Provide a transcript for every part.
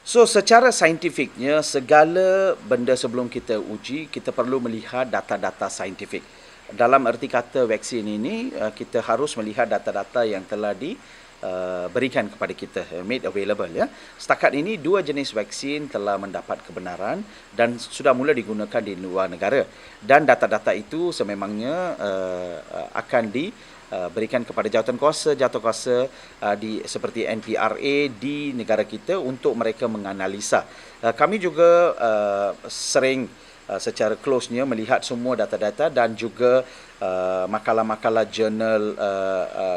So secara saintifiknya segala benda sebelum kita uji kita perlu melihat data-data saintifik. Dalam erti kata vaksin ini kita harus melihat data-data yang telah diberikan kepada kita, made available ya. Setakat ini dua jenis vaksin telah mendapat kebenaran dan sudah mula digunakan di luar negara. Dan data-data itu sememangnya akan berikan kepada jawatankuasa seperti NPRA di negara kita untuk mereka menganalisa. Kami juga sering secara close-nya melihat semua data-data dan juga makalah-makalah jurnal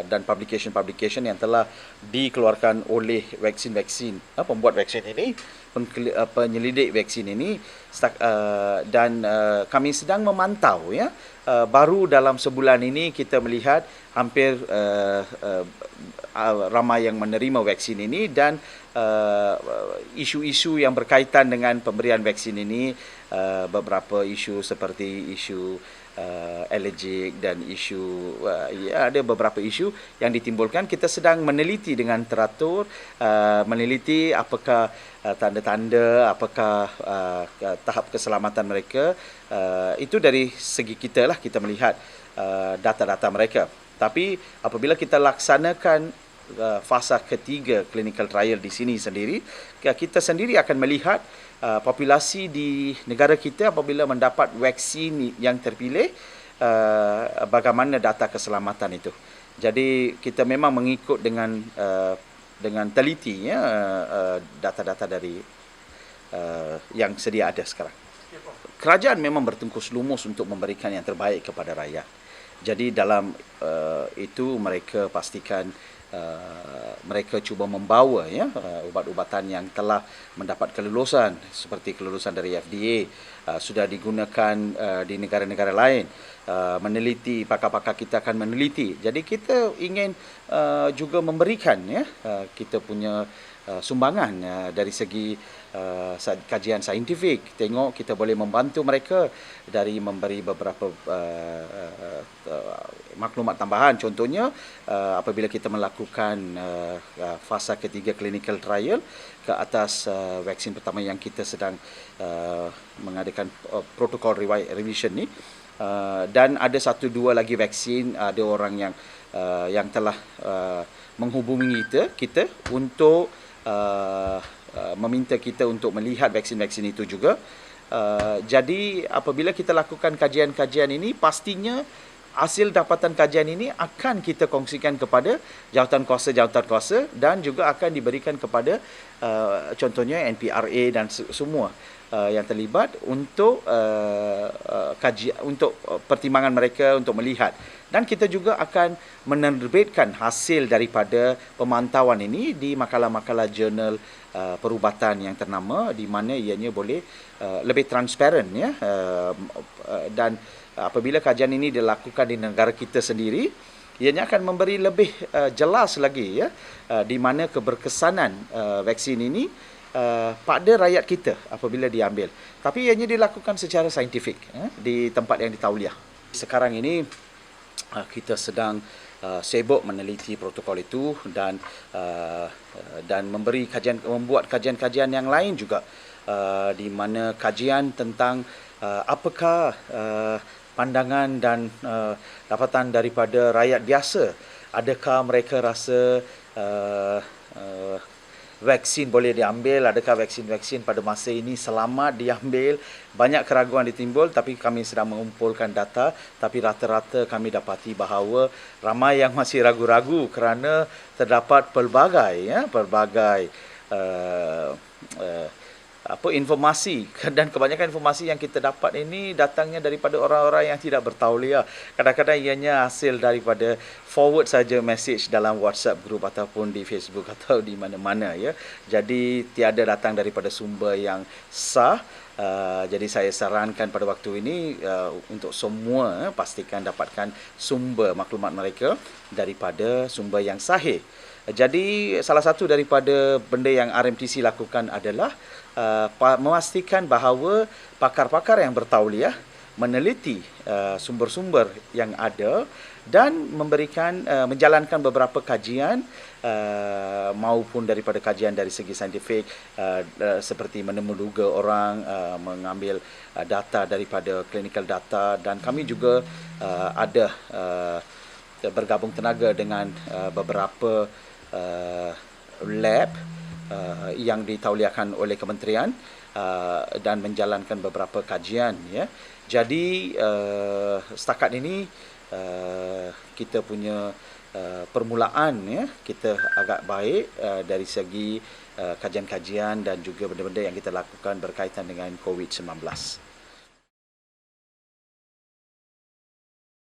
dan publication yang telah dikeluarkan oleh vaksin-vaksin pembuat vaksin ini, penyelidik vaksin ini, dan kami sedang memantau ya. Baru dalam sebulan ini kita melihat hampir ramai yang menerima vaksin ini dan isu-isu yang berkaitan dengan pemberian vaksin ini, beberapa isu seperti isu alergik dan isu ada beberapa isu yang ditimbulkan. Kita sedang meneliti dengan teratur, meneliti apakah tanda-tanda, apakah tahap keselamatan mereka. Itu dari segi kita lah, kita melihat data-data mereka. Tapi apabila kita laksanakan fasa ketiga clinical trial di sini sendiri, kita sendiri akan melihat populasi di negara kita apabila mendapat vaksin yang terpilih, bagaimana data keselamatan itu. Jadi kita memang mengikut dengan teliti ya, data-data dari yang sedia ada sekarang. Kerajaan memang bertengkus lumus untuk memberikan yang terbaik kepada rakyat. Jadi dalam itu mereka pastikan mereka cuba membawa ya ubat-ubatan yang telah mendapat kelulusan seperti kelulusan dari FDA, sudah digunakan di negara-negara lain. Meneliti, pakar-pakar kita akan meneliti. Jadi kita ingin juga memberikan ya kita punya sumbangan dari segi kajian saintifik. Tengok kita boleh membantu mereka dari memberi beberapa maklumat tambahan. Contohnya apabila kita melakukan fasa ketiga clinical trial ke atas vaksin pertama yang kita sedang mengadakan protokol revision ni, dan ada satu dua lagi vaksin, ada orang yang telah menghubungi kita untuk meminta kita untuk melihat vaksin-vaksin itu juga. Jadi apabila kita lakukan kajian-kajian ini, pastinya hasil dapatan kajian ini akan kita kongsikan kepada jawatankuasa dan juga akan diberikan kepada contohnya NPRA dan semua yang terlibat untuk kajian, untuk pertimbangan mereka untuk melihat. Dan kita juga akan menerbitkan hasil daripada pemantauan ini di makalah-makalah jurnal perubatan yang ternama, di mana ianya boleh lebih transparan ya. Dan apabila kajian ini dilakukan di negara kita sendiri, ianya akan memberi lebih jelas lagi ya di mana keberkesanan vaksin ini pada rakyat kita apabila diambil. Tapi ianya dilakukan secara saintifik di tempat yang ditauliah. Sekarang ini kita sedang sibuk meneliti protokol itu dan membuat kajian-kajian yang lain juga, di mana kajian tentang apakah pandangan dan dapatan daripada rakyat biasa. Adakah mereka rasa vaksin boleh diambil, adakah vaksin-vaksin pada masa ini selamat diambil. Banyak keraguan ditimbul, tapi kami sedang mengumpulkan data, tapi rata-rata kami dapati bahawa ramai yang masih ragu-ragu kerana terdapat pelbagai informasi, dan kebanyakan informasi yang kita dapat ini datangnya daripada orang-orang yang tidak bertauliah. Kadang-kadang ianya hasil daripada forward saja message dalam WhatsApp group ataupun di Facebook atau di mana-mana ya. Jadi tiada datang daripada sumber yang sah. Jadi saya sarankan pada waktu ini untuk semua pastikan dapatkan sumber maklumat mereka daripada sumber yang sahih. Jadi salah satu daripada benda yang RMTC lakukan adalah memastikan bahawa pakar-pakar yang bertauliah meneliti sumber-sumber yang ada dan menjalankan beberapa kajian maupun daripada kajian dari segi saintifik seperti menemuduga orang, mengambil data daripada clinical data, dan kami juga ada bergabung tenaga dengan beberapa lab yang ditauliakan oleh kementerian dan menjalankan beberapa kajian, ya. Jadi setakat ini kita punya permulaan, ya, kita agak baik dari segi kajian-kajian dan juga benda-benda yang kita lakukan berkaitan dengan COVID-19.